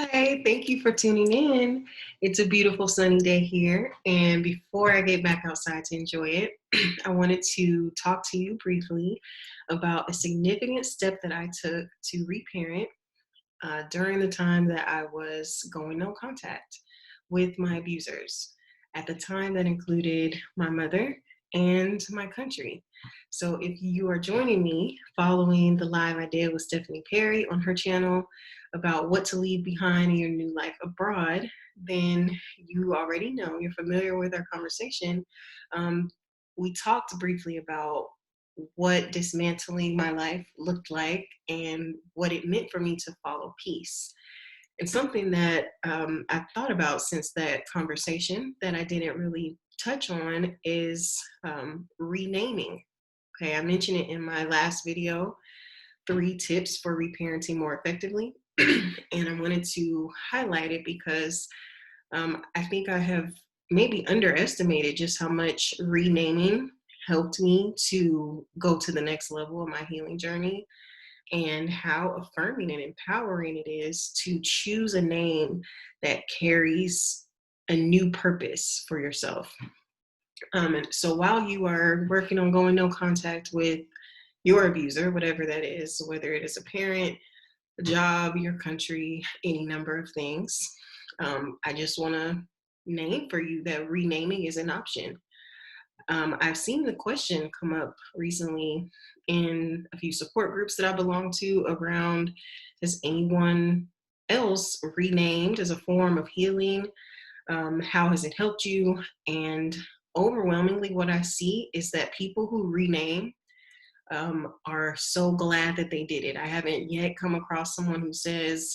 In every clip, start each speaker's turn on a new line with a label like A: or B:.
A: Hi, thank you for tuning in. It's a beautiful sunny day here. And before I get back outside to enjoy it, I wanted to talk to you briefly about a significant step that I took to reparent during the time that I was going no contact with my abusers. At the time, that included my mother and my country. So, if you are joining me following the live I did with Stephanie Perry on her channel about what to leave behind in your new life abroad, then you already know, you're familiar with our conversation. Um, we talked briefly about what dismantling my life looked like and what it meant for me to follow peace. And something that I've thought about since that conversation that I didn't really touch on is renaming. Okay, I mentioned it in my last video, 3 tips for reparenting more effectively. And I wanted to highlight it because I think I have maybe underestimated just how much renaming helped me to go to the next level of my healing journey, and how affirming and empowering it is to choose a name that carries a new purpose for yourself. And so while you are working on going no contact with your abuser, whatever that is, whether it is a parent, a job, your country, any number of things, I just want to name for you that renaming is an option. I've seen the question come up recently in a few support groups that I belong to around, has anyone else renamed as a form of healing? How has it helped you? And overwhelmingly, what I see is that people who rename are so glad that they did it. I haven't yet come across someone who says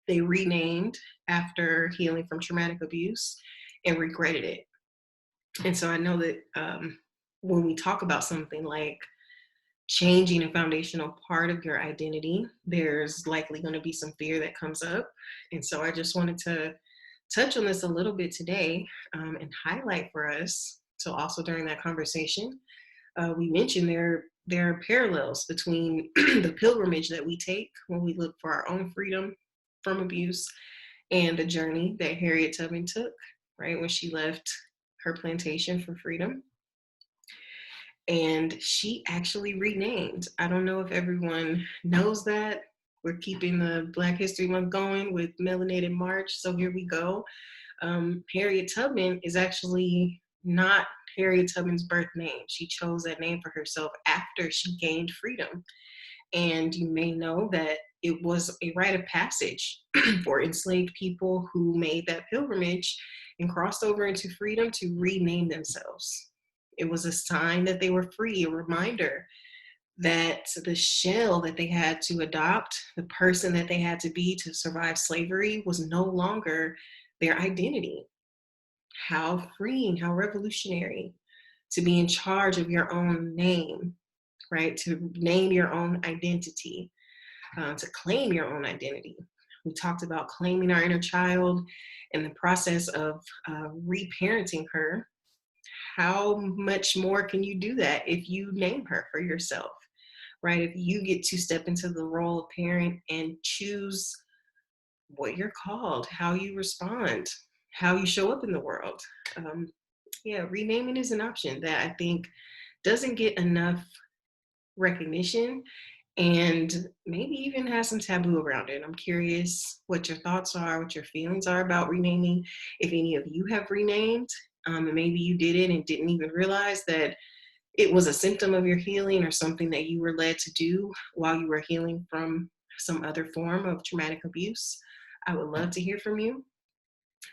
A: they renamed after healing from traumatic abuse and regretted it. And so I know that when we talk about something like changing a foundational part of your identity, there's likely going to be some fear that comes up. And so I just wanted to touch on this a little bit today and highlight for us. So also during that conversation, we mentioned there are parallels between the pilgrimage that we take when we look for our own freedom from abuse and the journey that Harriet Tubman took, right, when she left her plantation for freedom. And she actually renamed. I don't know if everyone knows that. We're keeping the Black History Month going with Melanated March, so here we go. Harriet Tubman is actually not Harriet Tubman's birth name. She chose that name for herself after she gained freedom. And you may know that it was a rite of passage for enslaved people who made that pilgrimage and crossed over into freedom to rename themselves. It was a sign that they were free, a reminder that the shell that they had to adopt, the person that they had to be to survive slavery, was no longer their identity. How freeing, how revolutionary to be in charge of your own name, right? To name your own identity, to claim your own identity. We talked about claiming our inner child and the process of reparenting her. How much more can you do that if you name her for yourself, right? If you get to step into the role of parent and choose what you're called, how you respond, how you show up in the world. Renaming is an option that I think doesn't get enough recognition and maybe even has some taboo around it. I'm curious what your thoughts are, what your feelings are about renaming. If any of you have renamed, and maybe you did it and didn't even realize that it was a symptom of your healing or something that you were led to do while you were healing from some other form of traumatic abuse. I would love to hear from you.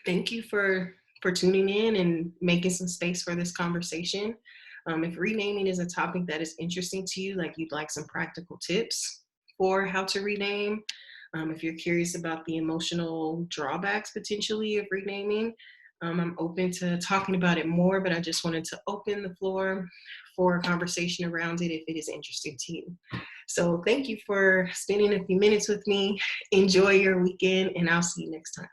A: Thank you for tuning in and making some space for this conversation. If renaming is a topic that is interesting to you, like you'd like some practical tips for how to rename, if you're curious about the emotional drawbacks potentially of renaming, I'm open to talking about it more, but I just wanted to open the floor for a conversation around it if it is interesting to you. So thank you for spending a few minutes with me. Enjoy your weekend, and I'll see you next time.